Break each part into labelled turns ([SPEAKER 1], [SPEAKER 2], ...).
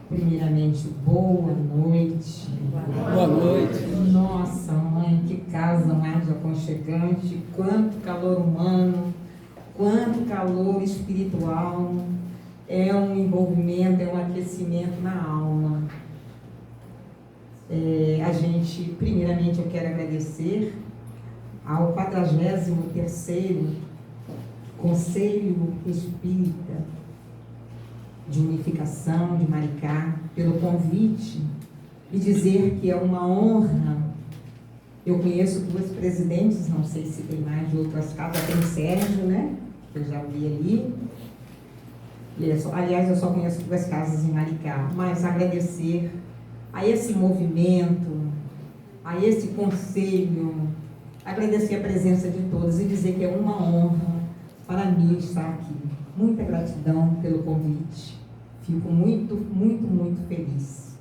[SPEAKER 1] Primeiramente, boa noite.
[SPEAKER 2] Boa noite.
[SPEAKER 1] Nossa, mãe, que casa mais aconchegante, quanto calor humano, quanto calor espiritual. É um envolvimento, é um aquecimento na alma. Primeiramente, eu quero agradecer ao 43º Conselho Espírita de Unificação de Maricá, pelo convite e dizer que é uma honra. Eu conheço duas presidentes, não sei se tem mais de outras casas, tem o Sérgio, né? Que eu já vi ali. Aliás, eu só conheço duas casas em Maricá, mas agradecer a esse movimento, a esse conselho, agradecer a presença de todos e dizer que é uma honra para mim estar aqui. Muita gratidão pelo convite. Fico muito, muito, muito feliz.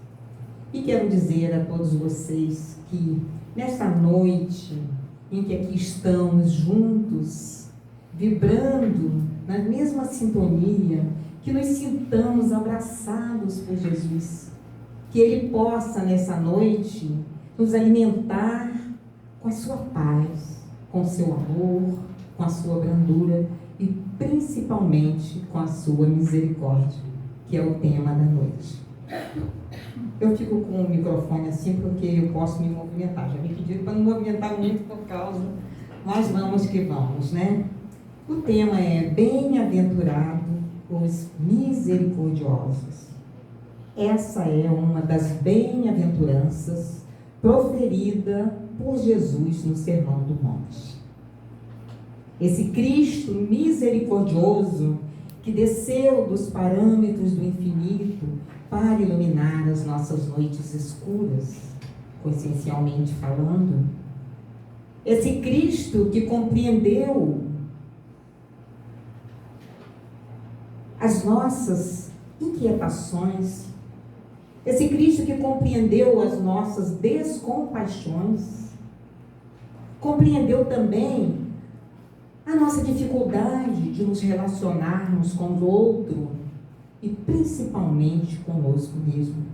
[SPEAKER 1] E quero dizer a todos vocês que nesta noite em que aqui estamos juntos, vibrando na mesma sintonia, que nos sintamos abraçados por Jesus. Que Ele possa nessa noite nos alimentar com a sua paz, com o seu amor, com a sua brandura e principalmente com a sua misericórdia, que é o tema da noite. Eu fico com o microfone assim porque eu posso me movimentar. Já me pediram para não movimentar muito por causa, mas vamos que vamos, né? O tema é Bem-aventurado os misericordiosos. Essa é uma das bem-aventuranças proferida por Jesus no Sermão do Monte. Esse Cristo misericordioso que desceu dos parâmetros do infinito para iluminar as nossas noites escuras, consciencialmente falando. Esse Cristo que compreendeu as nossas inquietações, esse Cristo que compreendeu as nossas descompaixões, compreendeu também a nossa dificuldade de nos relacionarmos com o outro e principalmente conosco mesmo.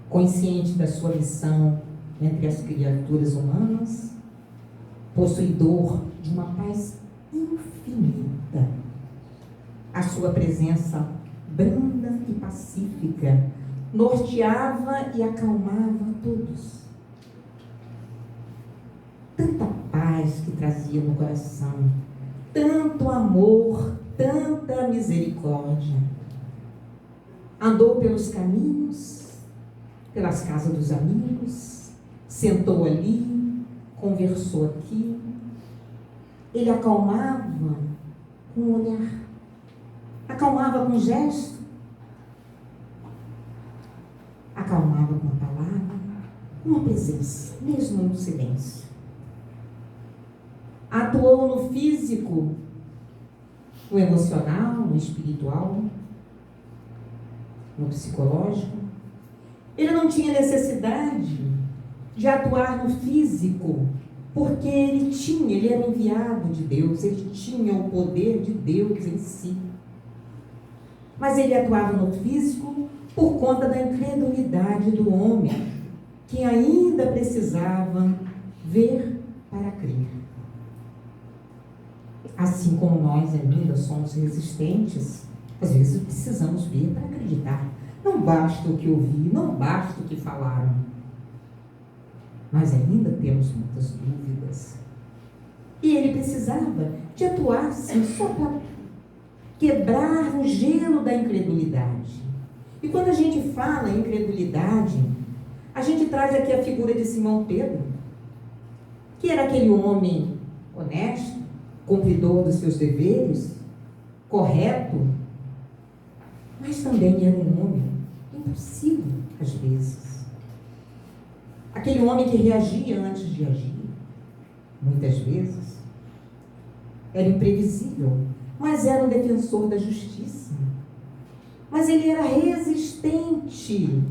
[SPEAKER 1] Consciente da sua missão entre as criaturas humanas, possuidor de uma paz infinita, a sua presença branda e pacífica norteava e acalmava todos. Tanta paz que trazia no coração, tanto amor, tanta misericórdia. Andou pelos caminhos, pelas casas dos amigos, sentou ali, conversou aqui. Ele acalmava com o olhar, acalmava com o gesto, acalmava com a palavra, com a presença, mesmo no silêncio. Atuou no físico, no emocional, no espiritual, no psicológico. Ele não tinha necessidade de atuar no físico, porque ele era enviado de Deus, ele tinha o poder de Deus em si. Mas ele atuava no físico por conta da incredulidade do homem, que ainda precisava ver para crer. Assim como nós ainda somos resistentes, às vezes precisamos ver para acreditar. Não basta o que ouvir, não basta o que falaram. Nós ainda temos muitas dúvidas. E ele precisava de atuar, sim, só para quebrar o gelo da incredulidade. E quando a gente fala em incredulidade, a gente traz aqui a figura de Simão Pedro, que era aquele homem honesto, cumpridor dos seus deveres, correto, mas também era um homem impulsivo, às vezes. Aquele homem que reagia antes de agir, muitas vezes. Era imprevisível, mas era um defensor da justiça. Mas ele era resistente.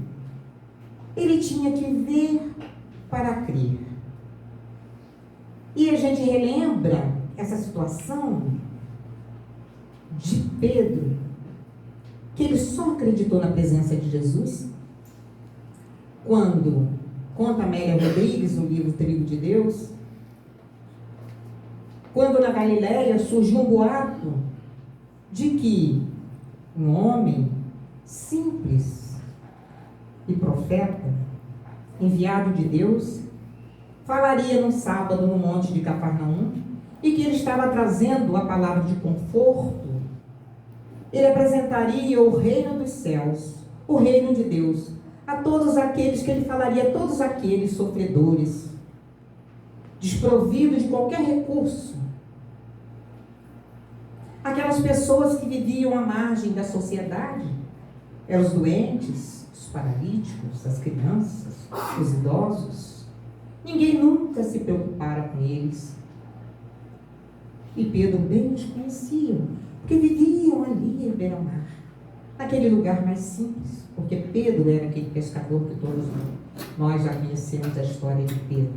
[SPEAKER 1] Ele tinha que ver para crer. E a gente relembra essa situação de Pedro, que ele só acreditou na presença de Jesus quando, conta Amélia Rodrigues, no livro Trigo de Deus, quando na Galileia surgiu um boato de que um homem simples e profeta, enviado de Deus, falaria no sábado no monte de Cafarnaum, e que ele estava trazendo a palavra de conforto. Ele apresentaria o reino dos céus, o reino de Deus, a todos aqueles que ele falaria, a todos aqueles sofredores, desprovidos de qualquer recurso, aquelas pessoas que viviam à margem da sociedade, eram os doentes, os paralíticos, as crianças, os idosos. Ninguém nunca se preocupara com eles. E Pedro bem os conhecia, porque viviam ali à beira-mar, naquele lugar mais simples, porque Pedro era aquele pescador que todos nós já conhecemos a história de Pedro.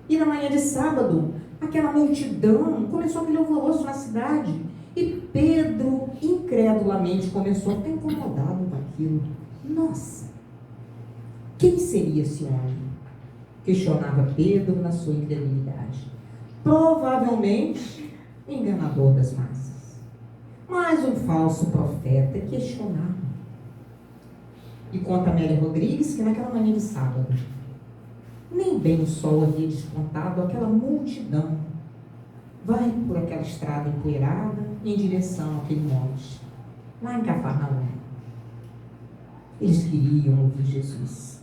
[SPEAKER 1] E na manhã de sábado, aquela multidão, começou aquele alvoroço na cidade, e Pedro, incredulamente, começou a ficar incomodado com aquilo. Nossa, quem seria esse homem? Questionava Pedro na sua incredulidade. Provavelmente, enganador das massas. Mas um falso profeta questionava. E conta Amélia Rodrigues que naquela manhã de sábado, nem bem o sol havia despontado, aquela multidão vai por aquela estrada empoeirada em direção àquele monte, lá em Cafarnaum. Eles queriam ouvir Jesus.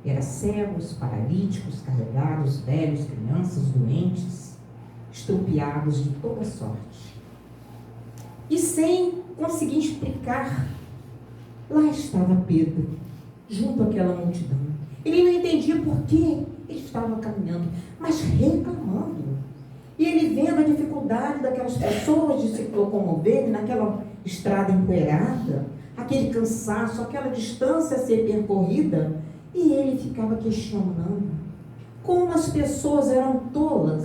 [SPEAKER 1] Eram cegos, paralíticos, carregados, velhos, crianças, doentes, estropiados de toda sorte. E sem conseguir explicar, lá estava Pedro, junto àquela multidão. Ele não entendia por que ele estava caminhando, mas reclamando. E ele vendo a dificuldade daquelas pessoas de se locomoverem naquela estrada empoeirada, aquele cansaço, aquela distância a ser percorrida, e ele ficava questionando como as pessoas eram tolas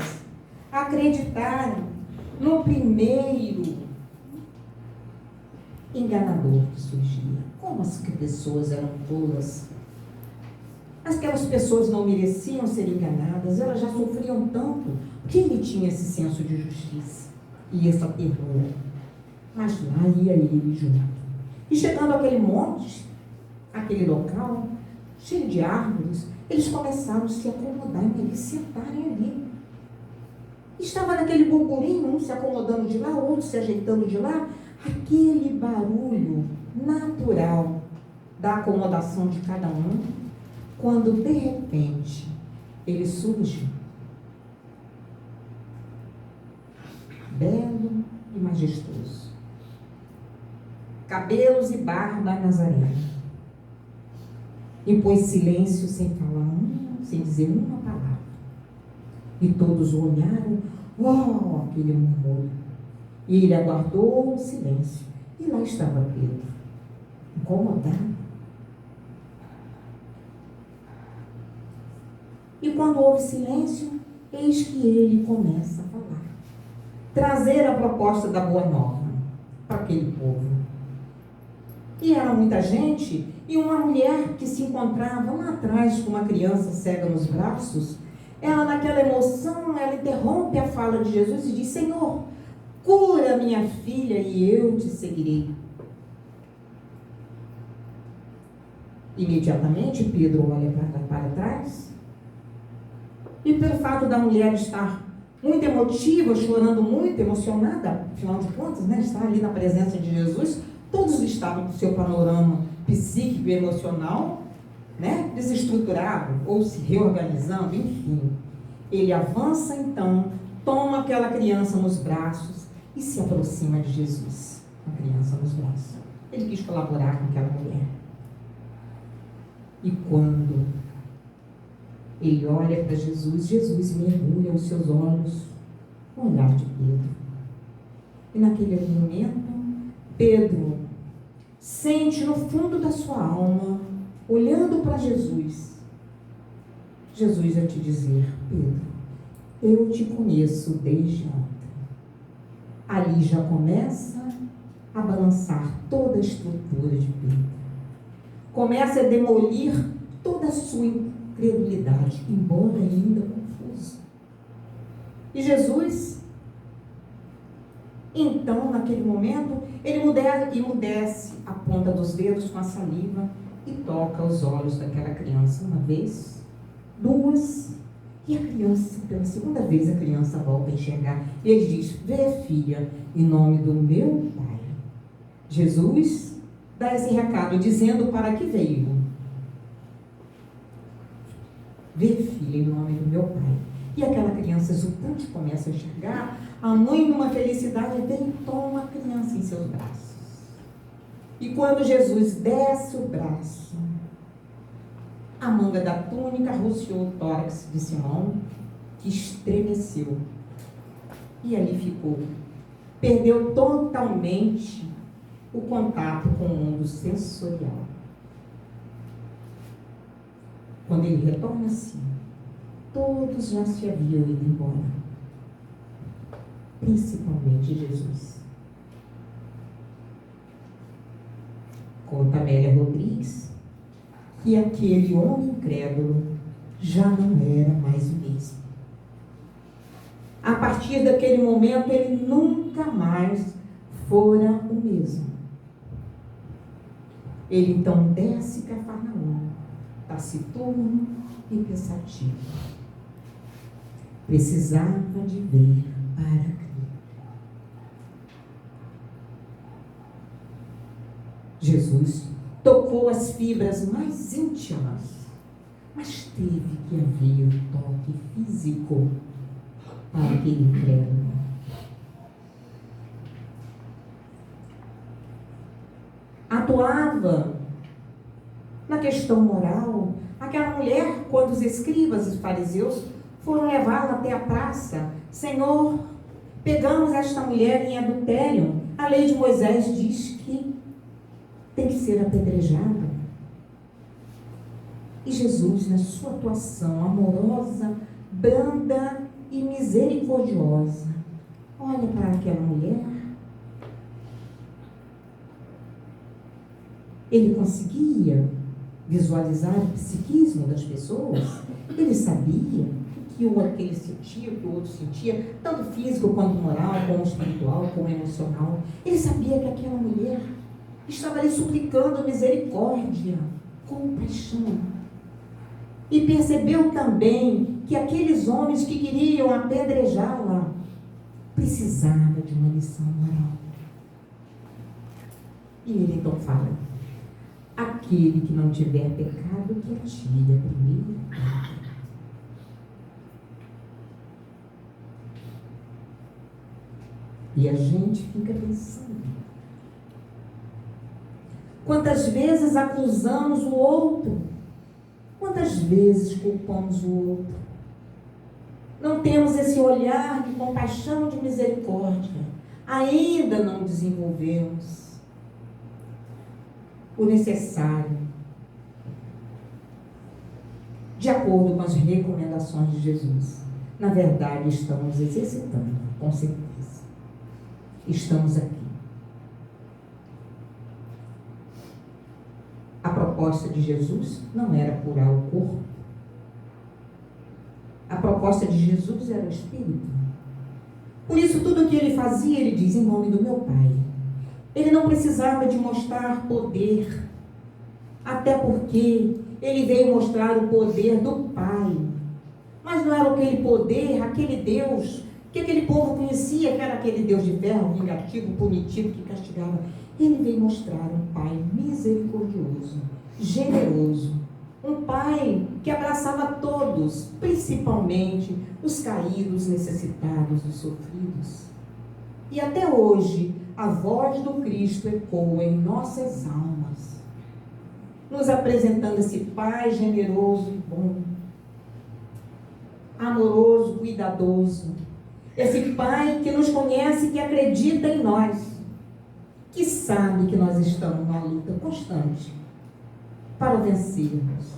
[SPEAKER 1] a acreditarem no primeiro enganador que surgia. Como as pessoas eram tolas. Aquelas pessoas não mereciam ser enganadas, elas já sofriam tanto. Porque ele tinha esse senso de justiça e essa ternura. Mas lá ia ele junto. E chegando àquele monte, aquele local, cheio de árvores, eles começaram a se acomodar e se sentarem ali. Estava naquele burburinho, um se acomodando de lá, outro se ajeitando de lá, aquele barulho natural da acomodação de cada um, quando de repente ele surge, belo e majestoso, cabelos e barba nazarena, impôs silêncio sem falar sem dizer uma palavra, e todos o olharam, aquele murmúrio, e ele aguardou o silêncio, e lá estava Pedro, incomodado. E quando houve silêncio, eis que ele começa a falar, trazer a proposta da boa nova para aquele povo. E era muita gente, e uma mulher que se encontrava lá atrás com uma criança cega nos braços, ela naquela emoção, ela interrompe a fala de Jesus e diz: Senhor, cura minha filha e eu te seguirei. Imediatamente Pedro olha para trás, e pelo fato da mulher estar muito emotiva, chorando muito, emocionada, afinal de contas, né, estar ali na presença de Jesus, todos estavam com o seu panorama psíquico e emocional, né, desestruturado, ou se reorganizando, enfim. Ele avança então, toma aquela criança nos braços e se aproxima de Jesus, a criança nos braços. Ele quis colaborar com aquela mulher. E quando ele olha para Jesus, Jesus mergulha os seus olhos no olhar de Pedro. E naquele momento, Pedro sente no fundo da sua alma, olhando para Jesus, Jesus a te dizer: Pedro, eu te conheço desde ontem. Ali já começa a balançar toda a estrutura de Pedro. Começa a demolir toda a sua incredulidade, embora ainda confusa. E Jesus, então, naquele momento, ele emudece a ponta dos dedos com a saliva e toca os olhos daquela criança uma vez, duas, e a criança, pela segunda vez, a criança volta a enxergar. E ele diz: vê, filha, em nome do meu Pai. Jesus dá esse recado, dizendo para que veio. Vê, filha, em nome do meu Pai. E aquela criança exultante começa a enxergar. A mãe, numa felicidade, vem e toma a criança em seus braços. E quando Jesus desce o braço, a manga da túnica rociou o tórax de Simão, que estremeceu. E ali ficou. Perdeu totalmente o contato com o mundo sensorial. Quando ele retorna assim, todos já se haviam ido embora. Principalmente Jesus. Conta Amélia Rodrigues que aquele homem incrédulo já não era mais o mesmo. A partir daquele momento, ele nunca mais fora o mesmo. Ele então desce Cafarnaum, taciturno e pensativo. Precisava de ver para crer. Jesus tocou as fibras mais íntimas, mas teve que haver um toque físico para aquele incrédulo. Atuava na questão moral. Aquela mulher, quando os escribas e os fariseus foram levá-la até a praça: Senhor, pegamos esta mulher em adultério. A lei de Moisés diz que tem que ser apedrejada. E Jesus, na sua atuação amorosa, branda e misericordiosa, olha para aquela mulher. Ele conseguia visualizar o psiquismo das pessoas. Ele sabia que o aquele sentia, o que o outro sentia, tanto físico quanto moral, como espiritual, como emocional. Ele sabia que aquela mulher estava ali suplicando misericórdia, compaixão. E percebeu também que aqueles homens que queriam apedrejá-la precisavam de uma lição moral. E ele então fala: aquele que não tiver pecado, que atire a primeira pedra. E a gente fica pensando: quantas vezes acusamos o outro? Quantas vezes culpamos o outro? Não temos esse olhar de compaixão, de misericórdia. Ainda não desenvolvemos o necessário, de acordo com as recomendações de Jesus. Na verdade, estamos exercitando, com certeza. Estamos aqui. A proposta de Jesus não era curar o corpo. A proposta de Jesus era o espírito. Por isso, tudo o que ele fazia, ele diz: em nome do meu Pai. Ele não precisava de mostrar poder, até porque ele veio mostrar o poder do Pai. Mas não era aquele poder, aquele Deus que aquele povo conhecia, que era aquele Deus de ferro, vingativo, punitivo, que castigava. Ele veio mostrar um Pai misericordioso, generoso, um Pai que abraçava todos, principalmente os caídos, necessitados, os sofridos. E até hoje, a voz do Cristo ecoa em nossas almas, nos apresentando esse Pai generoso e bom, amoroso, cuidadoso, esse Pai que nos conhece, que acredita em nós, que sabe que nós estamos numa luta constante para vencermos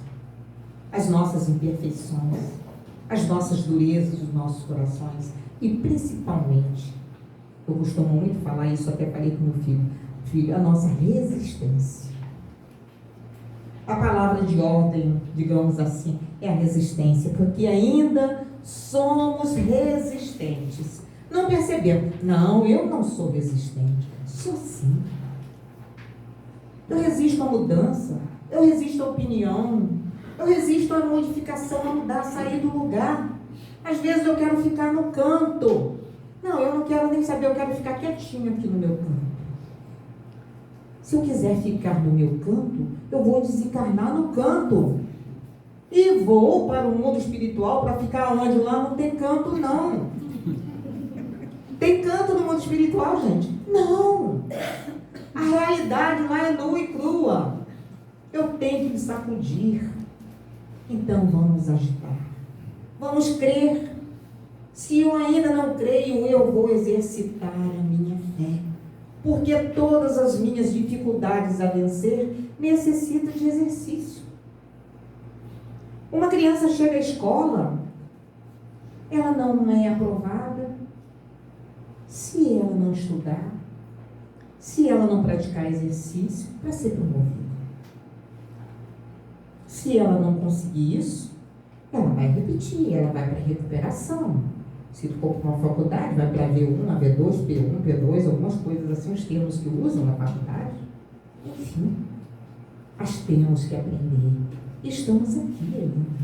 [SPEAKER 1] as nossas imperfeições, as nossas durezas dos nossos corações e principalmente Eu costumo muito falar isso, até falei com meu filho. Filho, a nossa resistência. A palavra de ordem, digamos assim, é a resistência, porque ainda somos resistentes. Não percebemos. Não, eu não sou resistente. Sou sim. Eu resisto à mudança, eu resisto à opinião, eu resisto à modificação, a mudar, a sair do lugar. Às vezes eu quero ficar no canto. Não, eu não quero nem saber, eu quero ficar quietinho aqui no meu canto. Se eu quiser ficar no meu canto, eu vou desencarnar no canto. E vou para o mundo espiritual para ficar onde? Lá não tem canto, não. Tem canto no mundo espiritual, gente? Não. A realidade lá é nua e crua. Eu tenho que me sacudir. Então vamos agitar. Vamos crer. Se eu ainda não creio, eu vou exercitar a minha fé. Porque todas as minhas dificuldades a vencer necessitam de exercício. Uma criança chega à escola, ela não é aprovada se ela não estudar, se ela não praticar exercício para ser promovida. Se ela não conseguir isso, ela vai repetir, ela vai para recuperação. Se for para uma faculdade, vai para V1, V2, P1, P2, algumas coisas assim, os termos que usam na faculdade. Enfim, mas temos que aprender. Estamos aqui ainda.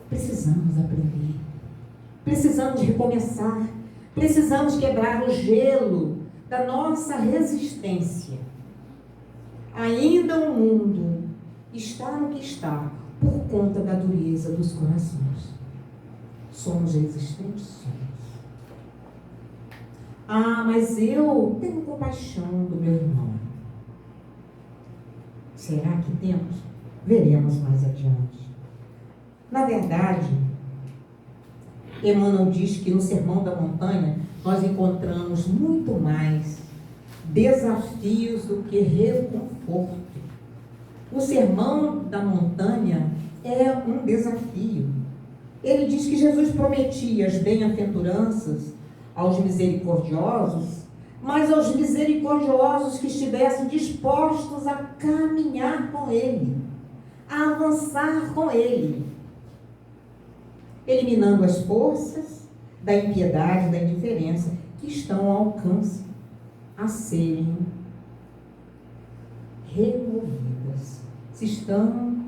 [SPEAKER 1] Precisamos aprender. Precisamos recomeçar. Precisamos quebrar o gelo da nossa resistência. Ainda o mundo está no que está por conta da dureza dos corações. Somos resistentes? Somos. Ah, mas eu tenho compaixão do meu irmão. Será que temos? Veremos mais adiante. Na verdade, Emmanuel diz que no Sermão da Montanha nós encontramos muito mais desafios do que reconforto. O Sermão da Montanha é um desafio. Ele diz que Jesus prometia as bem-aventuranças aos misericordiosos, mas aos misericordiosos que estivessem dispostos a caminhar com Ele, a avançar com Ele, eliminando as forças da impiedade, da indiferença, que estão ao alcance a serem removidas. Se estão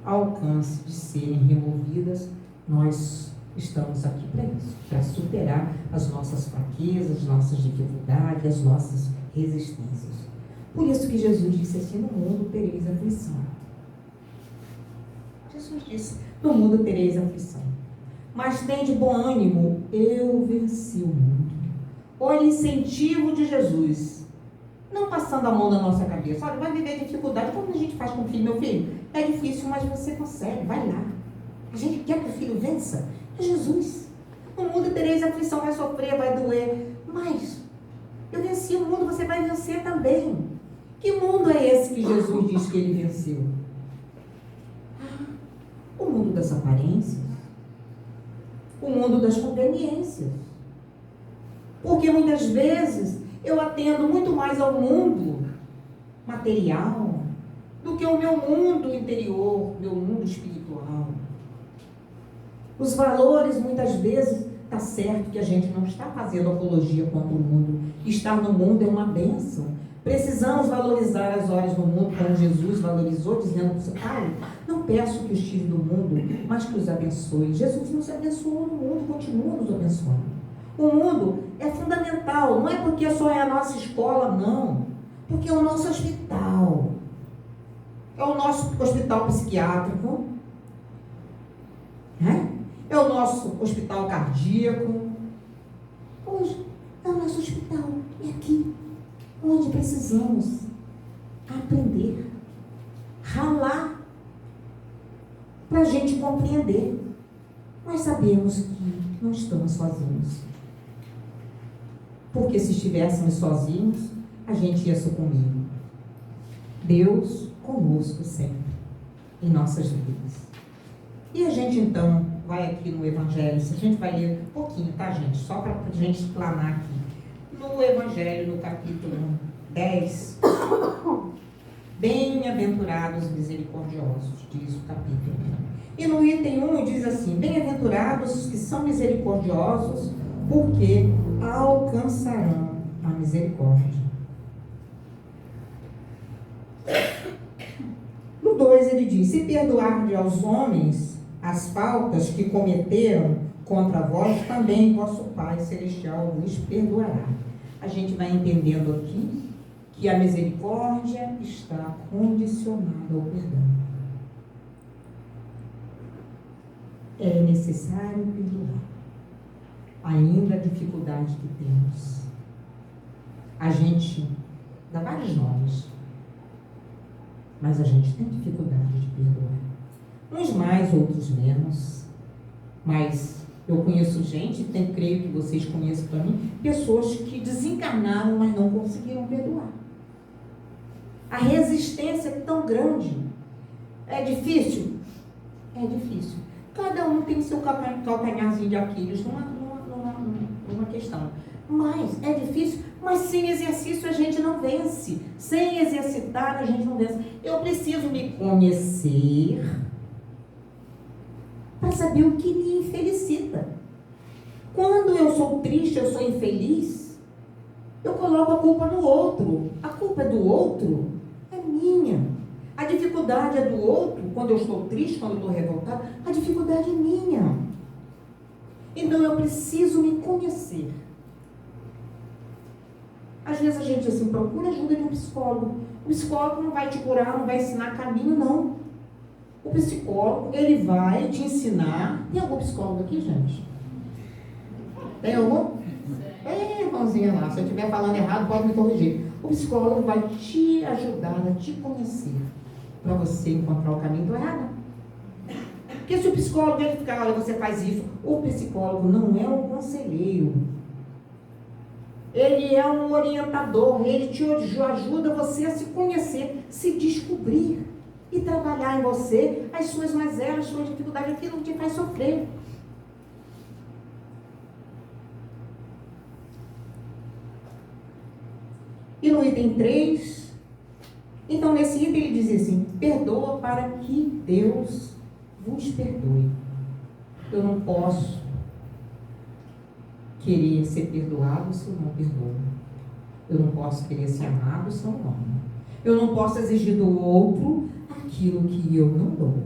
[SPEAKER 1] ao alcance de serem removidas, nós estamos aqui para isso, para superar as nossas fraquezas, nossas dificuldades, as nossas resistências. Por isso que Jesus disse assim: no mundo tereis aflição. Jesus disse: no mundo tereis aflição, mas tende bom ânimo, eu venci o mundo. Olha o incentivo de Jesus, não passando a mão na nossa cabeça. Olha, vai viver dificuldade, como a gente faz com o filho. Meu filho, é difícil, mas você consegue, vai lá. A gente quer que o filho vença. É Jesus. No mundo tereis aflição, vai sofrer, vai doer, mas eu venci o mundo, você vai vencer também. Que mundo é esse que Jesus diz que ele venceu? O mundo das aparências, o mundo das conveniências. Porque muitas vezes eu atendo muito mais ao mundo material do que ao meu mundo interior, meu mundo espiritual. Os valores, muitas vezes, está certo que a gente não está fazendo apologia contra o mundo. Estar no mundo é uma bênção. Precisamos valorizar as horas no mundo, como Jesus valorizou, dizendo: Pai, não peço que os tire do mundo, mas que os abençoe. Jesus nos abençoou no mundo, continua nos abençoando. O mundo é fundamental, não é porque só é a nossa escola, não. Porque é o nosso hospital. É o nosso hospital psiquiátrico. É o nosso hospital cardíaco. Hoje é o nosso hospital. É aqui onde precisamos aprender, ralar, para a gente compreender. Nós sabemos que não estamos sozinhos. Porque se estivéssemos sozinhos, a gente ia sucumbir. Deus conosco sempre, em nossas vidas. E a gente então vai aqui no Evangelho, se a gente vai ler um pouquinho, tá, gente? Só para a gente explanar aqui. No Evangelho, no capítulo 10, bem-aventurados misericordiosos, diz o capítulo. E no item 1 diz assim: bem-aventurados os que são misericordiosos, porque alcançarão a misericórdia. No 2 ele diz: se perdoardes aos homens as faltas que cometeram contra vós, também vosso Pai Celestial vos perdoará. A gente vai entendendo aqui que a misericórdia está condicionada ao perdão. É necessário perdoar, ainda a dificuldade que temos. A gente dá vários nomes, mas a gente tem dificuldade de perdoar. Uns mais, outros menos. Mas eu conheço gente, creio que vocês conheçam também, pessoas que desencarnaram, mas não conseguiram perdoar. A resistência é tão grande. É difícil? É difícil. Cada um tem seu calcanharzinho de Aquiles numa questão. Mas é difícil, mas sem exercício a gente não vence. Sem exercitar a gente não vence. Eu preciso me conhecer para saber o que me infelicita. Quando eu sou triste, eu sou infeliz, eu coloco a culpa no outro. A culpa é do outro? É minha. A dificuldade é do outro. Quando eu estou triste, quando eu estou revoltada, a dificuldade é minha. Então eu preciso me conhecer. Às vezes a gente assim, procura ajuda de um psicólogo. O psicólogo não vai te curar, não vai ensinar caminho, não. O psicólogo, ele vai te ensinar. Tem algum psicólogo aqui, gente? Tem algum? É, irmãozinha lá. Se eu estiver falando errado, pode me corrigir. O psicólogo vai te ajudar a te conhecer, para você encontrar o caminho do errado. Porque se o psicólogo ele ficar, olha, você faz isso, o psicólogo não é um conselheiro. Ele é um orientador, ele te ajuda você a se conhecer, se descobrir e trabalhar em você as suas mazelas, as suas dificuldades, aquilo que te faz sofrer. E no item 3, então nesse item ele diz assim: perdoa para que Deus vos perdoe. Eu não posso querer ser perdoado se eu não perdoo. Eu não posso querer ser amado se eu não amo. Eu não posso exigir do outro aquilo que eu não dou.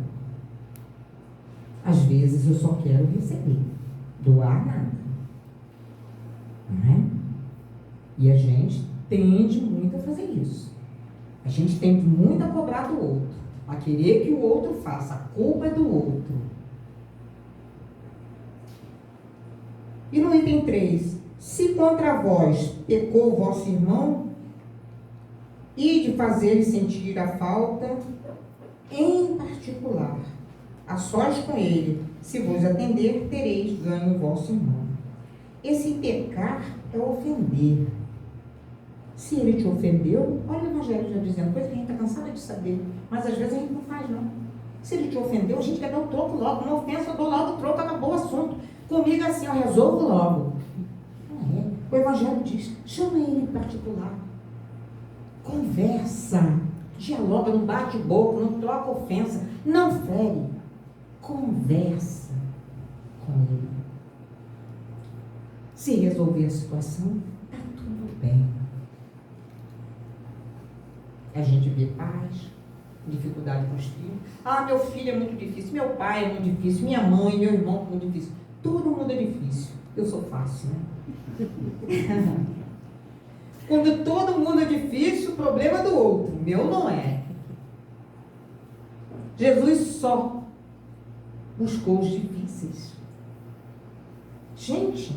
[SPEAKER 1] Às vezes eu só quero receber, doar nada. Não é? E a gente tende muito a fazer isso. A gente tende muito a cobrar do outro, a querer que o outro faça. A culpa é do outro. E no item 3, se contra vós pecou o vosso irmão, e de fazer-lhe sentir a falta, em particular, a sós com ele, se vos atender, tereis ganho o vosso irmão. Esse pecar é ofender. Se ele te ofendeu, olha o Evangelho já dizendo, coisa que a gente está cansada de saber, mas às vezes a gente não faz, não. Se ele te ofendeu, a gente quer dar o troco logo. Uma ofensa, eu dou logo o troco, acabou o assunto. Comigo assim, eu resolvo logo. Não é. O Evangelho diz, chama ele em particular. Conversa. Dialoga, não bate boca, não troca ofensa, não fere. Conversa com ele. Se resolver a situação, está tudo bem. A gente vê paz, dificuldade com os filhos. Ah, meu filho é muito difícil, meu pai é muito difícil, minha mãe, meu irmão é muito difícil. Todo mundo é difícil. Eu sou fácil, né? Quando todo mundo é difícil, o problema é do outro. O meu não é. Jesus só buscou os difíceis. Gente,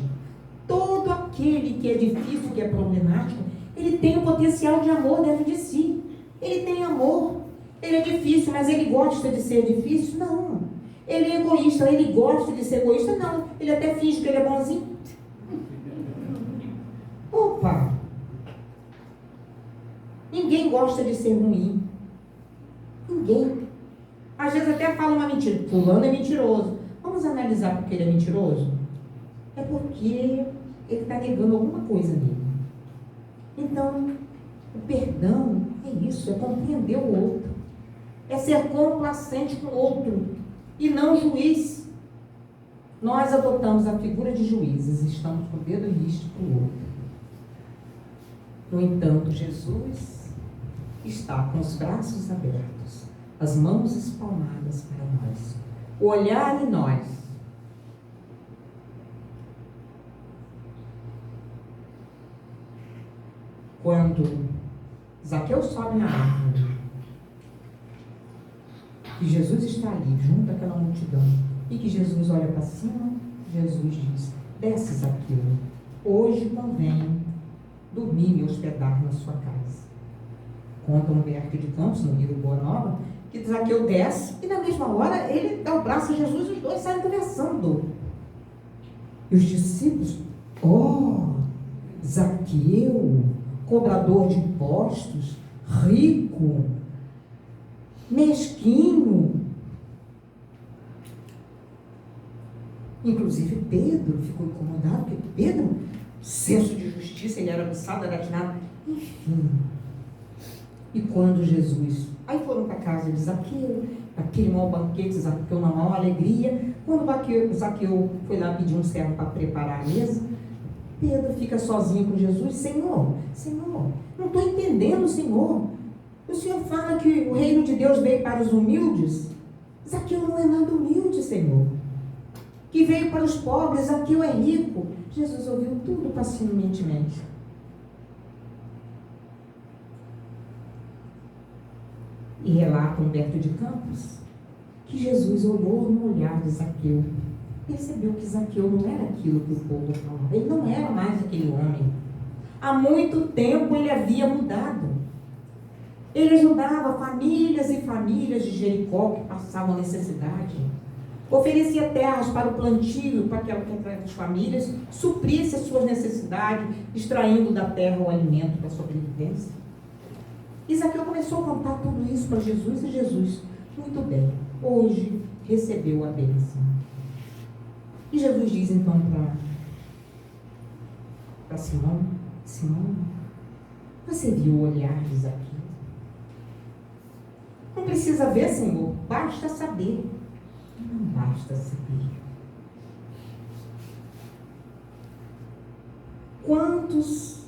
[SPEAKER 1] todo aquele que é difícil, que é problemático, ele tem o potencial de amor dentro de si. Ele tem amor. Ele é difícil, mas ele gosta de ser difícil? Não. Ele é egoísta, ele gosta de ser egoísta? Não. Ele até finge que ele é bonzinho. Opa! Ninguém gosta de ser ruim. Ninguém. Às vezes até fala uma mentira. Fulano é mentiroso. Vamos Vamos analisar porque ele é mentiroso? É porque ele está negando alguma coisa nele. Então, o perdão é isso, é compreender o outro. É ser complacente com o outro e não juiz. Nós adotamos a figura de juízes, estamos com o dedo em vista para o outro. No entanto, Jesus está com os braços abertos, as mãos espalmadas para nós, o olhar em nós. Quando Zaqueu sobe na árvore e Jesus está ali, junto àquela multidão, e que Jesus olha para cima, Jesus diz: desce, Zaqueu, hoje convém dormir e hospedar na sua casa. Conta Humberto de Campos, no livro Boa Nova, que Zaqueu desce e na mesma hora ele dá o braço a Jesus e os dois saem conversando. E os discípulos: Zaqueu, cobrador de impostos, rico, mesquinho. Inclusive Pedro ficou incomodado, porque Pedro, senso de justiça, ele era aguçado, era atinado, enfim. E quando Jesus, aí foram para a casa de Zaqueu, aquele mau banquete, Zaqueu na maior alegria. Quando Zaqueu foi lá pedir um servo para preparar a mesa, Pedro fica sozinho com Jesus: Senhor, não estou entendendo, Senhor. O Senhor fala que o reino de Deus veio para os humildes. Zaqueu não é nada humilde, Senhor. Que veio para os pobres, Zaqueu é rico. Jesus ouviu tudo pacientemente. E relata Humberto de Campos que Jesus olhou no olhar de Zaqueu, percebeu que Zaqueu não era aquilo que o povo falava. Ele não era mais aquele homem. Há muito tempo ele havia mudado. Ele ajudava famílias e famílias de Jericó que passavam necessidade. Oferecia terras para o plantio, para que as famílias suprissem as suas necessidades, extraindo da terra o alimento para a sobrevivência. E Zaqueu começou a contar tudo isso para Jesus, e Jesus: muito bem, hoje recebeu a bênção. E Jesus diz então para Simão: Simão, você viu o olhar de Zaqueu? Não precisa ver, Senhor, basta saber. Não basta saber. Quantos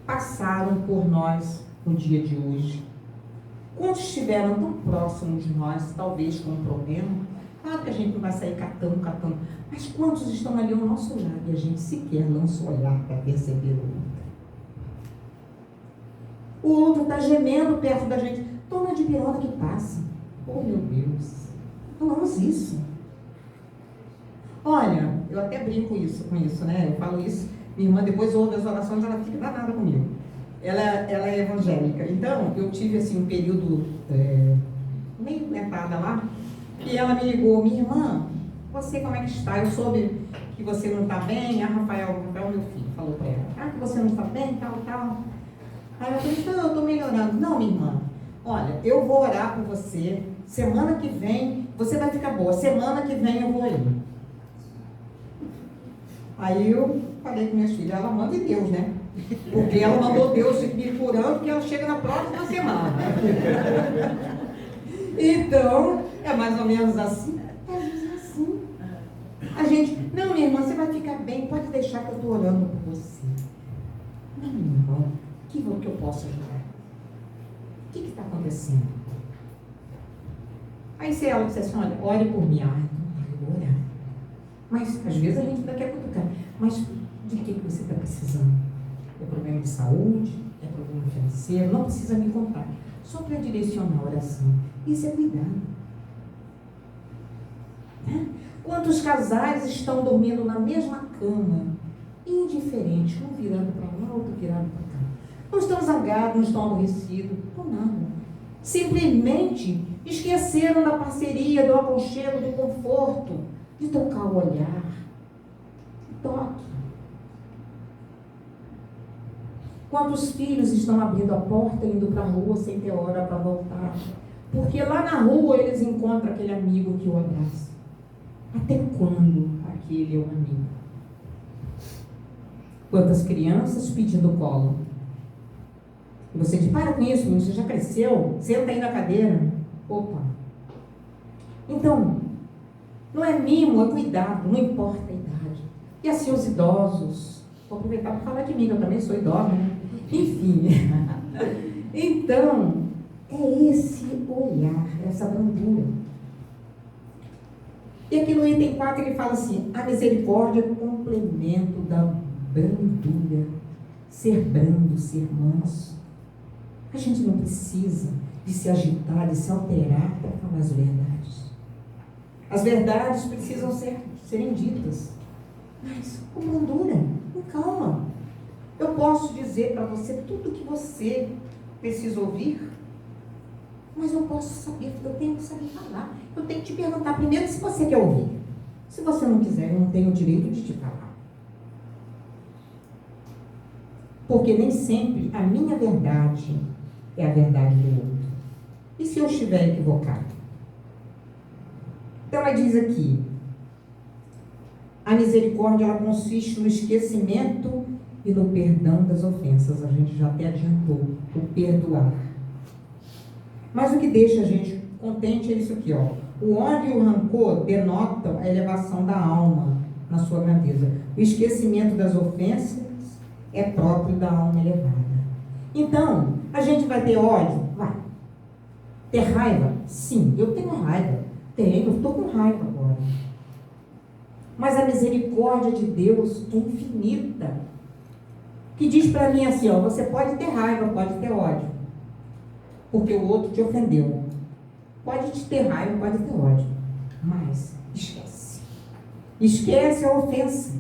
[SPEAKER 1] passaram por nós no dia de hoje? Quantos estiveram tão próximos de nós, talvez com um problema? Claro que a gente não vai sair catando, mas quantos estão ali ao nosso lado e a gente sequer lança o olhar para perceber o outro? O outro está gemendo perto da gente: toma de pirona que passa. Oh, meu Deus, falamos isso. Olha, eu até brinco com isso, né? Eu falo isso, minha irmã depois ouve as orações, ela fica danada comigo. Ela é evangélica, então eu tive assim um período meio metada lá, e ela me ligou: minha irmã, você como é que está? Eu soube que você não está bem. Rafael, meu filho, falou para ela: que você não está bem, tal. Aí eu falei: não, eu estou melhorando. Não, minha irmã, olha, eu vou orar por você, semana que vem você vai ficar boa, semana que vem eu vou ir. Aí eu falei com minhas filhas: ela manda em Deus, né? Porque ela mandou Deus me curando, que ela chega na próxima semana. Então, é mais ou menos assim. É assim. A gente: não, minha irmã, você vai ficar bem, pode deixar que eu estou orando por você. Não, minha irmã, que eu posso ajudar? O que está acontecendo? Aí se ela disser assim: olha, ore por mim. Então eu vou orar. Mas às vezes a gente ainda quer cutucar. Mas de que você está precisando? É problema de saúde? É problema financeiro? Não precisa me contar. Só para direcionar a oração. Isso é cuidado. Quantos casais estão dormindo na mesma cama, indiferentes, um virando para lá, outro virado para cá? Não estão zangados, não estão aborrecidos, não nada. Simplesmente esqueceram da parceria, do aconchego, do conforto, de tocar o olhar. Toque. Quantos filhos estão abrindo a porta, indo para a rua sem ter hora para voltar? Porque lá na rua eles encontram aquele amigo que o abraça. Até quando aquele é o amigo? Quantas crianças pedindo colo? E você diz, para com isso, menino, você já cresceu, senta aí na cadeira. Opa! Então, não é mimo, é cuidado, não importa a idade. E assim os idosos, vou aproveitar para falar de mim, eu também sou idosa, né? Enfim, então, é esse olhar, essa brandura. E aqui no item 4 ele fala assim, a misericórdia é o complemento da brandura, ser brando, ser manso. A gente não precisa de se agitar, de se alterar para falar as verdades. As verdades precisam serem ditas, mas com brandura, com calma. Eu posso dizer para você tudo o que você precisa ouvir, mas eu posso saber, eu tenho que saber falar. Eu tenho que te perguntar primeiro se você quer ouvir. Se você não quiser, eu não tenho o direito de te falar. Porque nem sempre a minha verdade é a verdade do outro. E se eu estiver equivocado? Então ela diz aqui, a misericórdia ela consiste no esquecimento e no perdão das ofensas. A gente já até adiantou, o perdoar. Mas o que deixa a gente contente é isso aqui, ó. O ódio e o rancor denotam a elevação da alma na sua grandeza. O esquecimento das ofensas é próprio da alma elevada. Então, a gente vai ter ódio? Vai. Ter raiva? Sim, eu tenho raiva. Eu estou com raiva agora. Mas a misericórdia de Deus é infinita. Que diz para mim assim, ó, você pode ter raiva, pode ter ódio. Porque o outro te ofendeu. Pode te ter raiva, pode ter ódio. Mas esquece. Esquece a ofensa.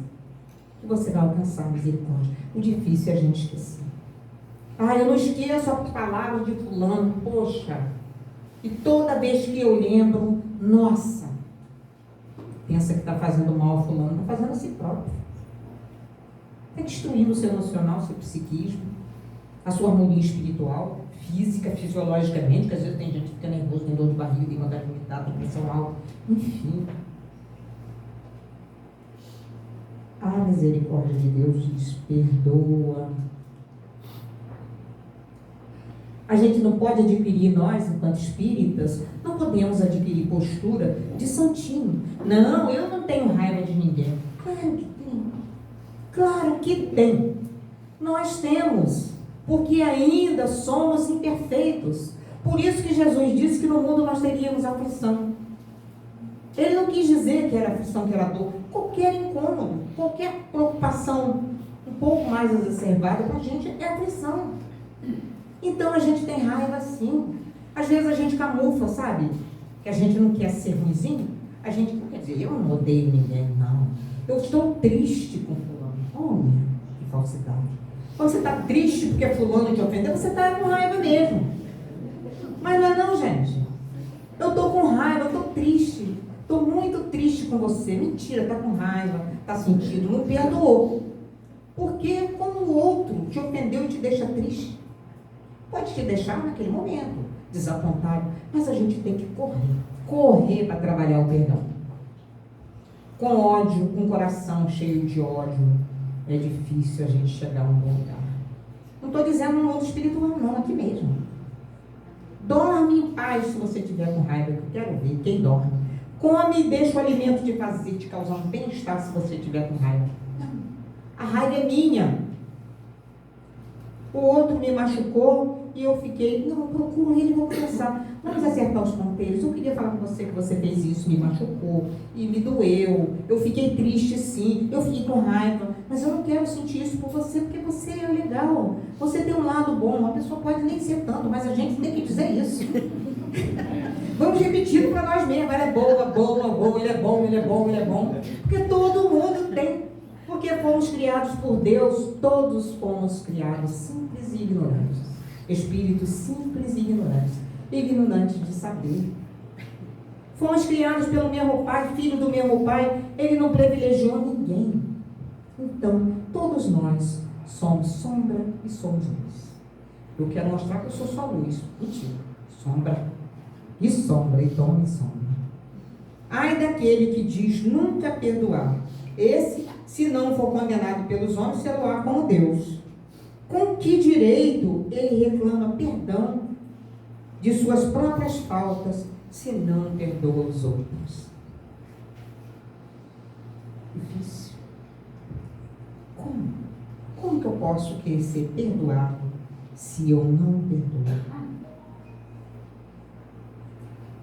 [SPEAKER 1] Que você vai alcançar a misericórdia. O difícil é a gente esquecer. Eu não esqueço a palavra de fulano. Poxa. E toda vez que eu lembro, nossa. Pensa que está fazendo mal a fulano. Está fazendo a si próprio. Está destruindo o seu emocional, o seu psiquismo, a sua harmonia espiritual, física, fisiologicamente, que às vezes tem gente que fica nervoso, tem dor de barriga, tem vontade de vomitar, tem pressão alta, enfim. A misericórdia de Deus diz, perdoa. A gente não pode adquirir, nós, enquanto espíritas, não podemos adquirir postura de santinho. Não, eu não tenho raiva de ninguém. Claro que tem. Claro que tem. Nós temos. Porque ainda somos imperfeitos. Por isso que Jesus disse que no mundo nós teríamos aflição. Ele não quis dizer que era aflição, que era dor. Qualquer incômodo, qualquer preocupação um pouco mais exacerbada para a gente é aflição. Então a gente tem raiva sim. Às vezes a gente camufla, sabe? Que a gente não quer ser ruimzinho. A gente não quer dizer, eu não odeio ninguém, não. Eu estou triste com fulano. Olha, que falsidade. Quando você está triste porque fulano te ofendeu, você está com raiva mesmo. Mas não é não, gente. Eu estou com raiva, eu estou triste. Estou muito triste com você. Mentira, está com raiva, está sentido, não perdoou. Porque como o outro te ofendeu e te deixa triste, pode te deixar naquele momento desapontado, mas a gente tem que correr para trabalhar o perdão. Com ódio, com o coração cheio de ódio, é difícil a gente chegar a um bom lugar. Não estou dizendo no mundo espiritual, não, aqui mesmo. Dorme em paz se você estiver com raiva, eu quero ver quem dorme. Come e deixa o alimento te fazer, te causar um bem-estar se você estiver com raiva. Não. A raiva é minha. O outro me machucou e eu fiquei, não, procuro ele e vou conversar. Vamos acertar os ponteiros. Eu queria falar com você que você fez isso, me machucou e me doeu. Eu fiquei triste sim, eu fiquei com raiva, mas eu não quero sentir isso por você, porque você é legal. Você tem um lado bom, a pessoa pode nem ser tanto, mas a gente tem que dizer isso. Vamos repetindo para nós mesmos, ela é boa, ele é bom, ele é bom, ele é bom. Porque todo mundo tem. Porque fomos criados por Deus, todos fomos criados simples e ignorantes. Espíritos simples e ignorantes. Ignorantes de saber. Fomos criados pelo mesmo Pai, filho do mesmo Pai. Ele não privilegiou ninguém. Então, todos nós somos sombra e somos luz. Eu quero mostrar que eu sou só luz. Mentira. Sombra. e sombra, e toma e sombra. Ai daquele que diz nunca perdoar. Esse, se não for condenado pelos homens, será como Deus. Com que direito ele reclama perdão de suas próprias faltas, se não perdoa os outros? Difícil. Como? Como que eu posso querer ser perdoado se eu não perdoo?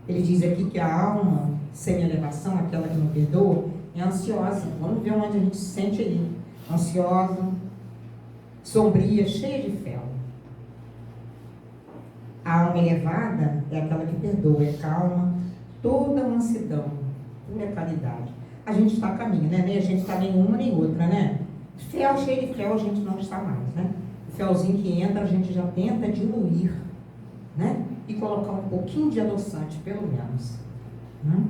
[SPEAKER 1] Ele diz aqui que a alma sem elevação, aquela que não perdoa, é ansiosa. Vamos ver onde a gente se sente aí. Ansiosa, sombria, cheia de fel. A alma elevada é aquela que perdoa, é calma, toda mansidão, pura caridade. A gente está a caminho, né? Nem a gente está nenhuma nem outra, né? Fel, cheio de fel, a gente não está mais, né? O felzinho que entra, a gente já tenta diluir, né? E colocar um pouquinho de adoçante, pelo menos. Né?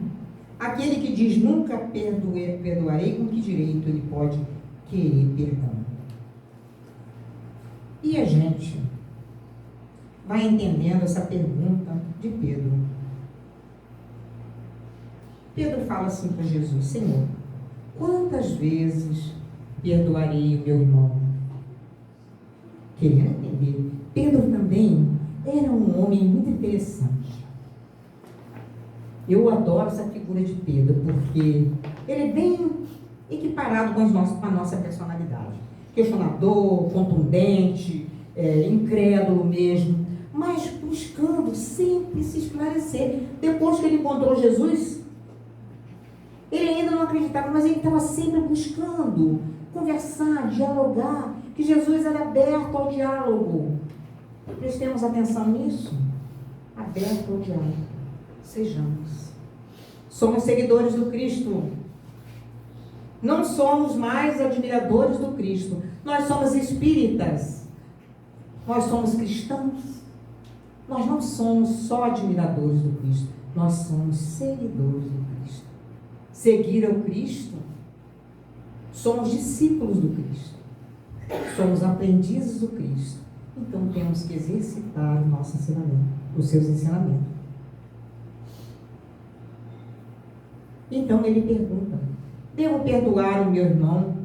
[SPEAKER 1] Aquele que diz nunca perdoarei, com que direito ele pode querer perdão? E a gente vai entendendo essa pergunta de Pedro. Pedro fala assim para Jesus: Senhor, quantas vezes perdoarei o meu irmão? Querendo entender. Pedro também era um homem muito interessante. Eu adoro essa figura de Pedro, porque ele é bem equiparado com a nossa personalidade. Questionador, contundente, incrédulo mesmo, mas buscando sempre se esclarecer. Depois que ele encontrou Jesus, ele ainda não acreditava, mas ele estava sempre buscando conversar, dialogar, que Jesus era aberto ao diálogo. Prestemos atenção nisso. Aberto ao diálogo. Sejamos. Somos seguidores do Cristo. Não somos mais admiradores do Cristo. Nós somos espíritas. Nós somos cristãos. Nós não somos só admiradores do Cristo. Nós somos seguidores do Cristo. Seguir ao Cristo, somos discípulos do Cristo. Somos aprendizes do Cristo. Então temos que exercitar o nosso ensinamento, os seus ensinamentos. Então ele pergunta: devo perdoar o meu irmão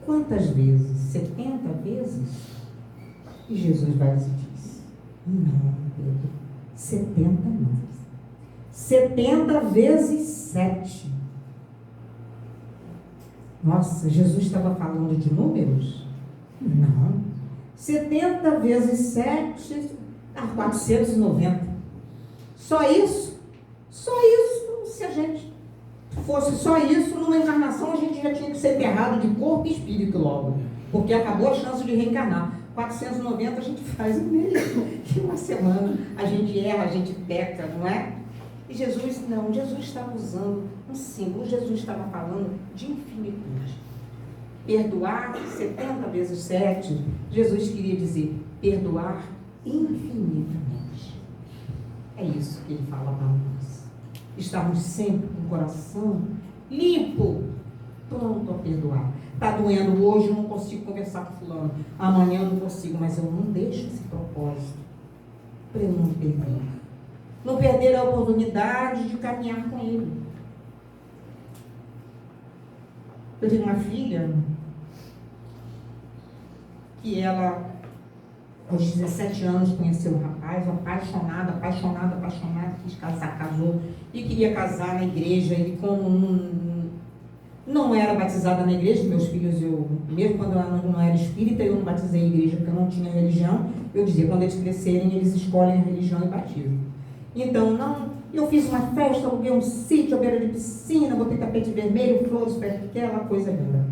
[SPEAKER 1] quantas vezes? 70 vezes? E Jesus vai e diz: não, Pedro, 70 não. 70 vezes 7. Nossa, Jesus estava falando de números? Não. 70 vezes 7, 490. Só isso? Só isso. Se a gente fosse só isso, numa encarnação a gente já tinha que ser enterrado de corpo e espírito logo. Porque acabou a chance de reencarnar. 490 a gente faz em mesmo. Em uma semana a gente erra, a gente peca, não é? E Jesus, não, Jesus estava usando um símbolo, Jesus estava falando de infinitude. Perdoar 70 vezes 7, Jesus queria dizer perdoar infinitamente. É isso que ele fala para nós. Estarmos sempre com o coração limpo, pronto a perdoar. Está doendo hoje, eu não consigo conversar com fulano. Amanhã eu não consigo, mas eu não deixo esse propósito para eu não perder. Não perder a oportunidade de caminhar com ele. Eu tenho uma filha que ela, aos 17 anos, conheceu um rapaz, apaixonada, quis casar, casou e queria casar na igreja. E como não era batizada na igreja, meus filhos, mesmo quando eu não era espírita, eu não batizei a igreja porque eu não tinha religião. Eu dizia, quando eles crescerem, eles escolhem a religião e batizam. Então, eu fiz uma festa, aluguei um sítio à beira de piscina, botei tapete vermelho, flores, aquela coisa linda.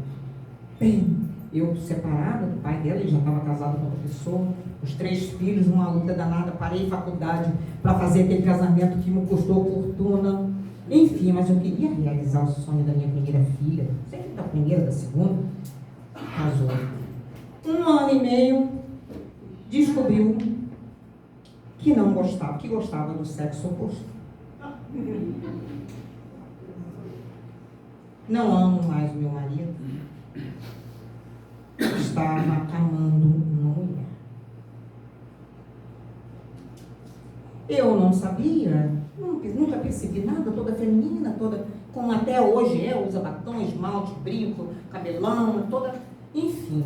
[SPEAKER 1] Bem, eu separada do pai dela, ele já estava casado com outra pessoa, os 3 filhos, uma luta danada, parei faculdade para fazer aquele casamento que me custou fortuna. Enfim, mas eu queria realizar o sonho da minha primeira filha, sempre da primeira, da segunda, casou. 1 ano e meio, descobriu que não gostava, que gostava do sexo oposto. Não amo mais o meu marido. Estava amando uma mulher. Eu não sabia, nunca percebi nada, toda feminina, toda, como até hoje usa batom, esmalte, brinco, cabelão, toda, enfim.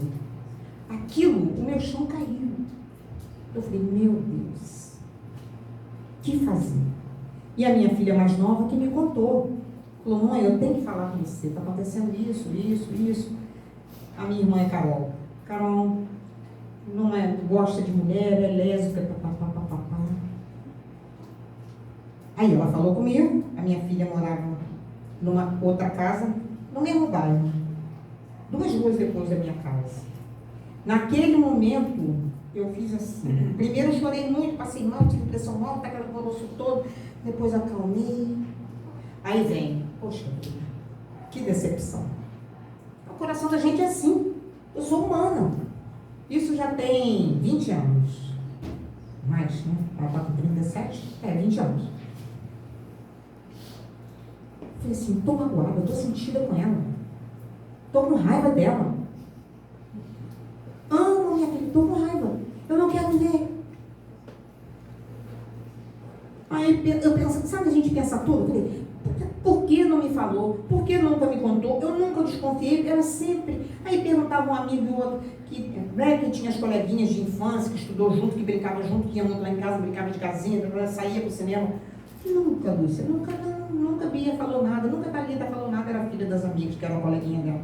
[SPEAKER 1] Aquilo, o meu chão caiu. Eu falei, meu Deus, o que fazer? E a minha filha mais nova que me contou, falou, mãe, eu tenho que falar com você, está acontecendo isso. A minha irmã é Carol. Carol não gosta de mulher, é lésbica, papapá. Aí ela falou comigo, a minha filha morava numa outra casa, no mesmo bairro, 2 ruas depois da minha casa. Naquele momento, eu fiz assim. Primeiro eu chorei muito, passei mal, tive pressão alta, aquele colosso todo, depois acalmei. Aí vem, poxa vida, que decepção. O coração da gente é assim, eu sou humana. Isso já tem 20 anos. Mais, né? Ela está com 37? 20 anos. Falei assim, estou magoada, estou sentida com ela. Estou com raiva dela. Amo minha filha, estou com raiva. Eu não quero ver. Aí eu penso, sabe, a gente pensa tudo? Eu falei, por que não me falou? Por que nunca me contou? Eu nunca desconfiei, ela sempre. Aí perguntava um amigo e outro, que tinha as coleguinhas de infância, que estudou junto, que brincava junto, que ia muito lá em casa, brincava de casinha, saía pro cinema. Nunca, Lúcia, nunca Bia falou nada, nunca Thalita falou nada, era filha das amigas, que era uma coleguinha dela.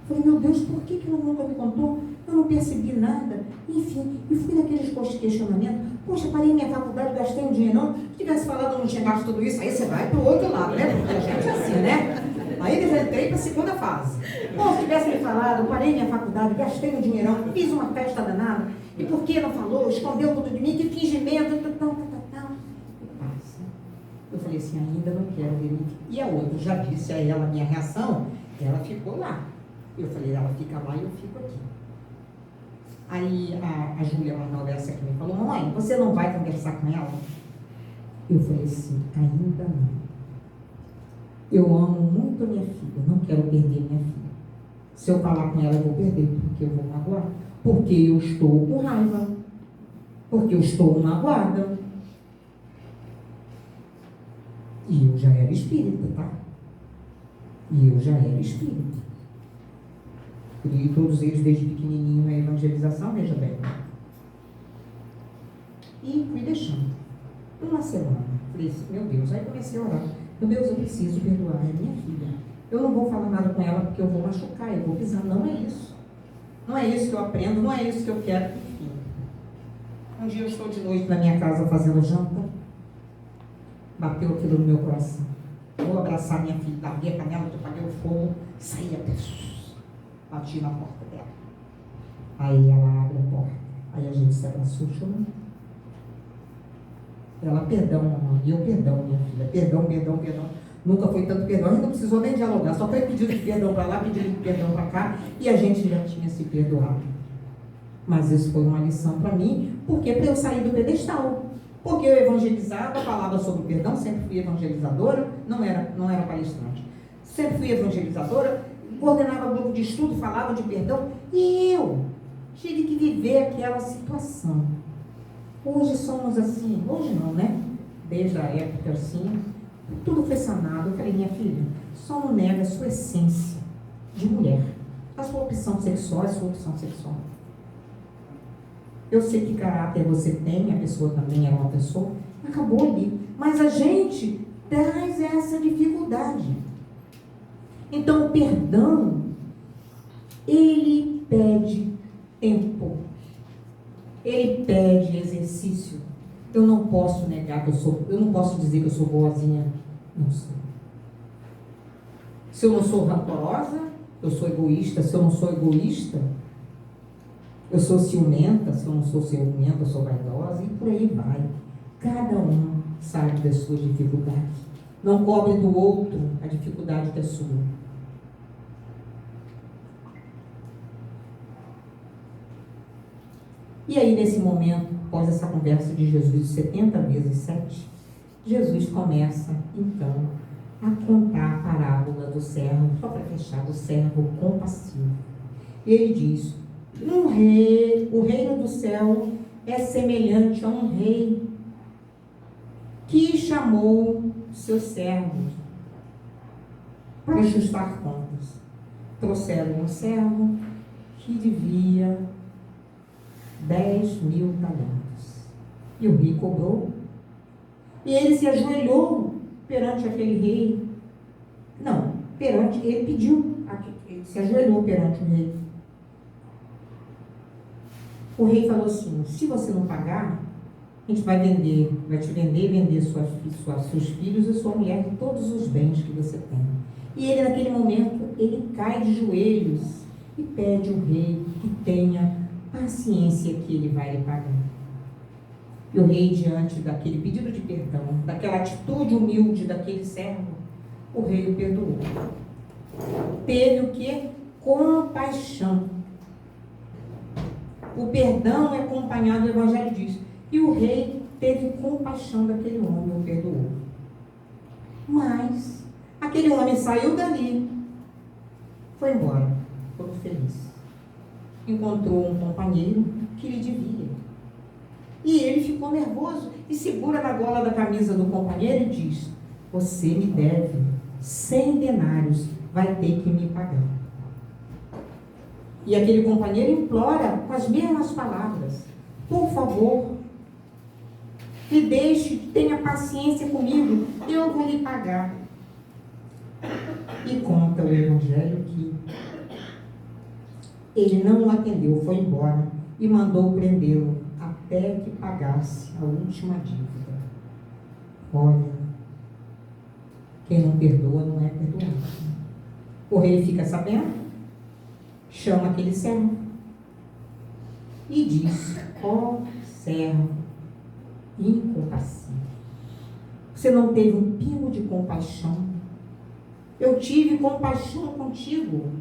[SPEAKER 1] Falei, meu Deus, por que ela nunca me contou? Eu não percebi nada. Enfim, e fui naqueles questionamentos. Poxa, parei minha faculdade, gastei um dinheirão. Se tivesse falado, eu não tinha gasto tudo isso, aí você vai pro outro lado, né? Porque a gente é assim, né? Aí eu entrei para a segunda fase. Bom, se tivesse me falado, eu parei minha faculdade, gastei um dinheirão, fiz uma festa danada. E por que não falou? Escondeu tudo de mim, que fingimento, Eu falei assim, ainda não quero ver. E a outra, já disse a ela a minha reação, ela ficou lá. Eu falei, ela fica lá e eu fico aqui. Aí a Júlia, uma nova essa que me falou, mãe, você não vai conversar com ela? Eu falei assim, ainda não. Eu amo muito a minha filha, não quero perder minha filha. Se eu falar com ela, eu vou perder, porque eu vou magoar. Porque eu estou com raiva. Porque eu estou magoada. E eu já era espírita, tá? Criei todos eles desde pequenininho na evangelização, veja bem. E fui deixando. Uma semana. Falei assim, meu Deus, aí comecei a orar. Meu Deus, eu preciso perdoar a minha filha. Eu não vou falar nada com ela porque eu vou machucar, eu vou pisar. Não é isso. Não é isso que eu aprendo, não é isso que eu quero. Enfim. Um dia eu estou de noite na minha casa fazendo janta. Bateu aquilo no meu coração. Vou abraçar minha filha, larguei a canela, apaguei o fogo, saí a pessoa. Bati na porta dela. Aí ela abre a porta. Aí a gente se abraçou chorando. Ela, perdão, mamãe. E eu, perdão, minha filha. Perdão. Nunca foi tanto perdão. A gente não precisou nem dialogar. Só foi pedido de perdão para lá, pedido de perdão para cá. E a gente já tinha se perdoado. Mas isso foi uma lição para mim. Porque para eu sair do pedestal. Porque eu evangelizava, falava sobre perdão. Sempre fui evangelizadora. Não era palestrante. Sempre fui evangelizadora. Coordenava grupo de estudo, falava de perdão. E eu tive que viver aquela situação. Hoje somos assim, hoje não, né? Desde a época assim, tudo foi sanado. Eu falei, minha filha, só não nega a sua essência de mulher. A sua opção sexual é a sua opção sexual. Eu sei que caráter você tem, a pessoa também é uma pessoa, acabou ali. Mas a gente traz essa dificuldade. Então, o perdão, ele pede tempo. Ele pede exercício. Eu não posso negar que eu não posso dizer que eu sou boazinha. Não sou. Se eu não sou rancorosa, eu sou egoísta. Se eu não sou egoísta, eu sou ciumenta. Se eu não sou ciumenta, eu sou vaidosa. E por aí vai. Cada um sabe das suas dificuldades. Não cobre do outro a dificuldade que é sua. E aí, nesse momento, após essa conversa de Jesus de 70 vezes 7, Jesus começa, então, a contar a parábola do servo, só para fechar, do servo compassivo. E ele diz, o reino do céu é semelhante a um rei chamou seus servos para ajustar contas. Trouxeram um servo que devia 10.000 talentos. E o rei cobrou. E ele se ajoelhou perante aquele rei. Não, ele pediu, ele se ajoelhou perante o rei. O rei falou assim: se você não pagar, a gente vai te vender seus filhos e sua mulher e todos os bens que você tem. E ele, naquele momento, ele cai de joelhos e pede ao rei que tenha paciência, que ele vai lhe pagar. E o rei, diante daquele pedido de perdão, daquela atitude humilde daquele servo, o rei o perdoou. Teve o que? Compaixão. O perdão é acompanhado, o Evangelho diz. E o rei teve compaixão daquele homem e o perdoou. Mas aquele homem saiu dali, foi embora, todo feliz. Encontrou um companheiro que lhe devia. E ele ficou nervoso e segura na gola da camisa do companheiro e diz: você me deve 100 denários, vai ter que me pagar. E aquele companheiro implora com as mesmas palavras: por favor, me deixe, tenha paciência comigo, eu vou lhe pagar. E conta o Evangelho que ele não o atendeu, foi embora e mandou prendê-lo até que pagasse a última dívida. Olha, quem não perdoa não é perdoado. O rei fica sabendo, chama aquele servo e diz: ó servo incompassível, você não teve um pingo de compaixão? Eu tive compaixão contigo.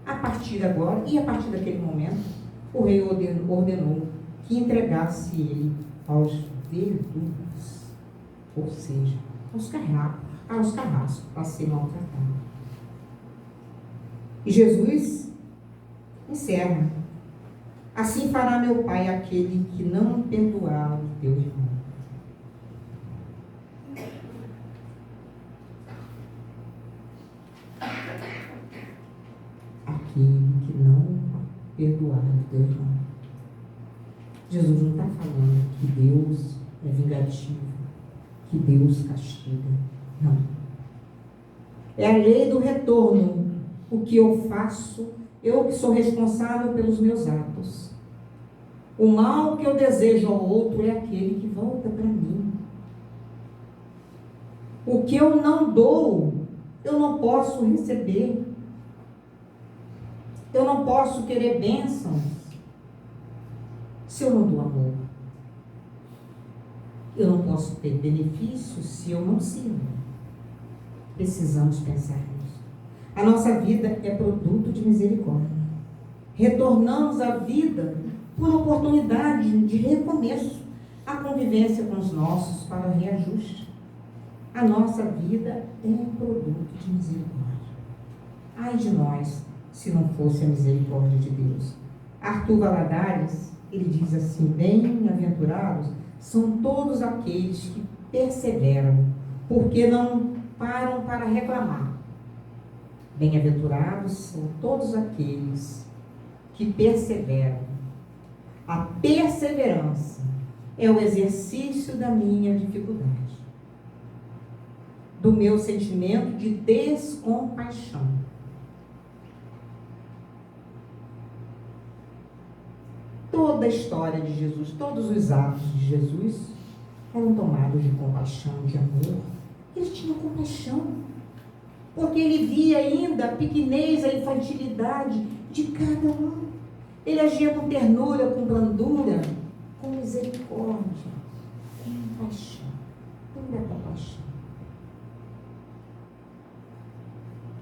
[SPEAKER 1] A partir de agora, e a partir daquele momento, o rei ordenou que entregasse ele aos verdugos, ou seja, aos carrascos, para ser maltratado. E Jesus encerra: assim fará meu Pai aquele que não perdoar o teu irmão. Aquele que não perdoar o teu irmão. Jesus não está falando que Deus é vingativo, que Deus castiga. Não. É a lei do retorno. O que eu faço, eu que sou responsável pelos meus atos. O mal que eu desejo ao outro é aquele que volta para mim. O que eu não dou, eu não posso receber. Eu não posso querer bênçãos se eu não dou amor. Eu não posso ter benefícios se eu não sirvo. Precisamos pensar nisso. A nossa vida é produto de misericórdia. Retornamos à vida por oportunidade de recomeço, a convivência com os nossos para reajuste. A nossa vida é produto de misericórdia. Ai de nós, se não fosse a misericórdia de Deus. Arthur Valadares, ele diz assim: bem-aventurados são todos aqueles que perseveram, porque não param para reclamar. Bem-aventurados são todos aqueles que perseveram. A perseverança é o exercício da minha dificuldade, do meu sentimento de descompaixão. Toda a história de Jesus, todos os atos de Jesus eram tomados de compaixão, de amor. Ele tinha compaixão, porque ele via ainda a pequenez, a infantilidade de cada um. Ele agia com ternura, com brandura, com misericórdia, com compaixão, pura compaixão.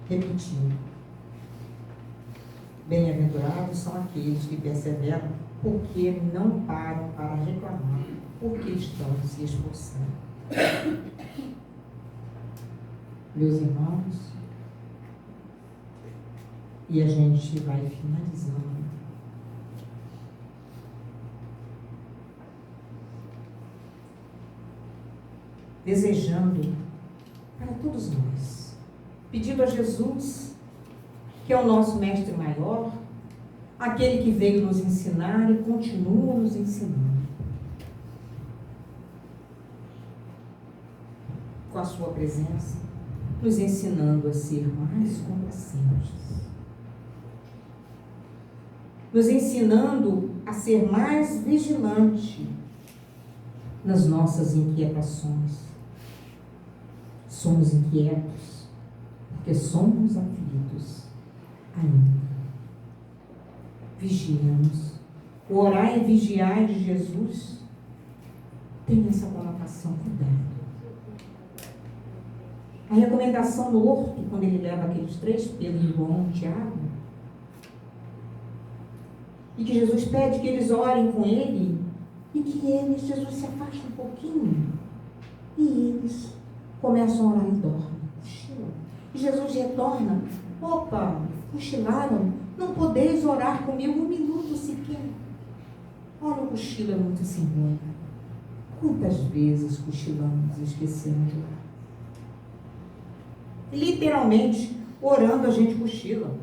[SPEAKER 1] Repetindo: bem-aventurados são aqueles que perseveram, porque não param para reclamar, porque estão se esforçando. Meus irmãos, e a gente vai finalizando. desejando para todos nós, pedindo a Jesus, que é o nosso mestre maior, aquele que veio nos ensinar e continua nos ensinando, com a sua presença, nos ensinando a ser mais complacentes, nos ensinando a ser mais vigilante nas nossas inquietações. Somos inquietos porque somos aflitos ainda. Vigiemos. O orar e vigiar de Jesus tem essa conotação, cuidado. A recomendação no horto, quando ele leva aqueles 3 pelos, João e Tiago, e que Jesus pede que eles orem com ele, e que Jesus se afasta um pouquinho, e eles começam a orar e dormem, cochilam. E Jesus retorna: opa, cochilaram? Não podeis orar comigo 1 minuto sequer. Olha, o cochilo é muito simbólico. Quantas vezes cochilamos e esquecemos de orar? Literalmente, orando a gente cochila.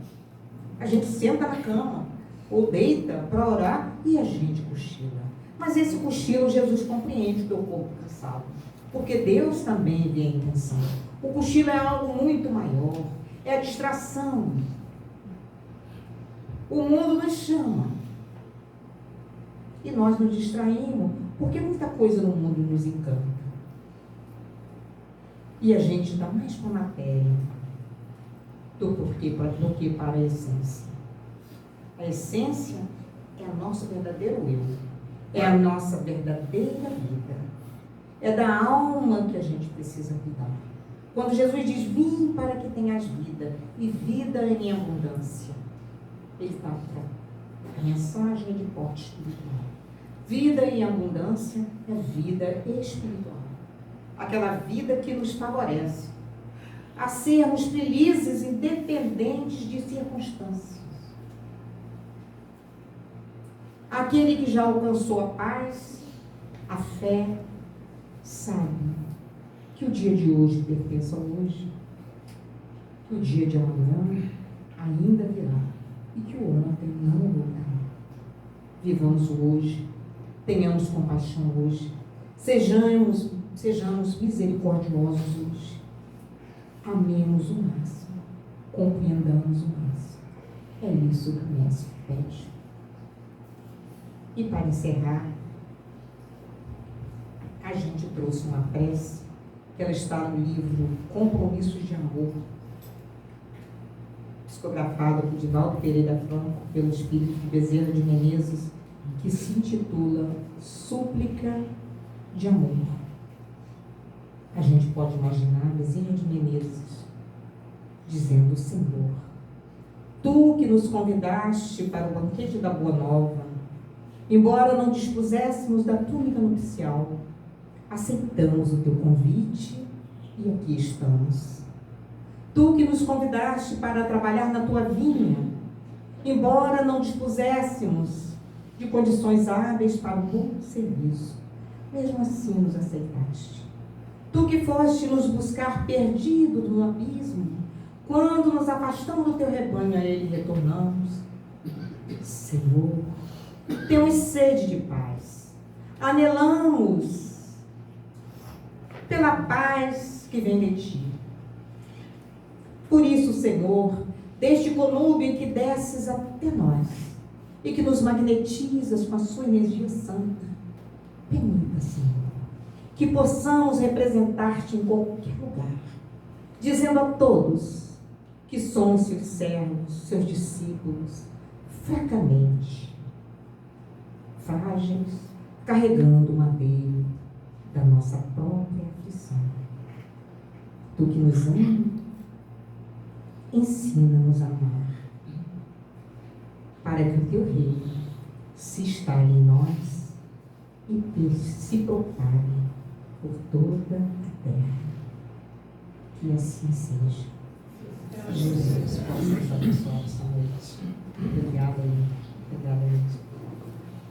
[SPEAKER 1] A gente senta na cama ou deita para orar e a gente cochila. Mas esse cochilo Jesus compreende o teu corpo cansado, porque Deus também vê a intenção. O cochilo é algo muito maior, é a distração. O mundo nos chama e nós nos distraímos, porque muita coisa no mundo nos encanta. E a gente está mais com a matéria do que para a essência. A essência é o nosso verdadeiro eu. É a nossa verdadeira vida. É da alma que a gente precisa cuidar. Quando Jesus diz: vim para que tenhas vida, e vida em abundância, ele está para a mensagem de porte espiritual. Vida em abundância é vida espiritual. Aquela vida que nos favorece a sermos felizes independentes de circunstâncias. Aquele que já alcançou a paz, a fé, sabe que o dia de hoje pertence ao hoje, que o dia de amanhã ainda virá e que o ontem não voltará. Vivamos o hoje, tenhamos compaixão hoje, sejamos misericordiosos hoje, amemos o máximo, compreendamos o máximo. É isso que o mestre pede. E para encerrar, a gente trouxe uma prece, que ela está no livro Compromissos de Amor, psicografado por Divaldo Pereira Franco, pelo espírito de Bezerra de Menezes, que se intitula Súplica de Amor. A gente pode imaginar Bezerra de Menezes dizendo: Senhor, tu que nos convidaste para o banquete da Boa Nova, embora não dispuséssemos da túnica nupcial, aceitamos o teu convite e aqui estamos. Tu que nos convidaste para trabalhar na tua vinha, embora não dispuséssemos de condições hábeis para o bom serviço, mesmo assim nos aceitaste. Tu que foste nos buscar perdido no abismo, quando nos afastamos do teu rebanho, a ele retornamos. Senhor, temos sede de paz, anelamos pela paz que vem de ti. Por isso, Senhor, deste conúbio em que desces até nós e que nos magnetizas com a sua energia santa, permita, Senhor, que possamos representar-te em qualquer lugar, dizendo a todos que somos seus servos, seus discípulos, fracamente, frágeis, carregando o madeiro da nossa própria aflição. Tu que nos ama, ensina-nos a amar, para que o teu reino se instale em nós e se propague por toda a terra. Que assim seja. Jesus possa nos abençoar essa noite. Obrigada, Deus.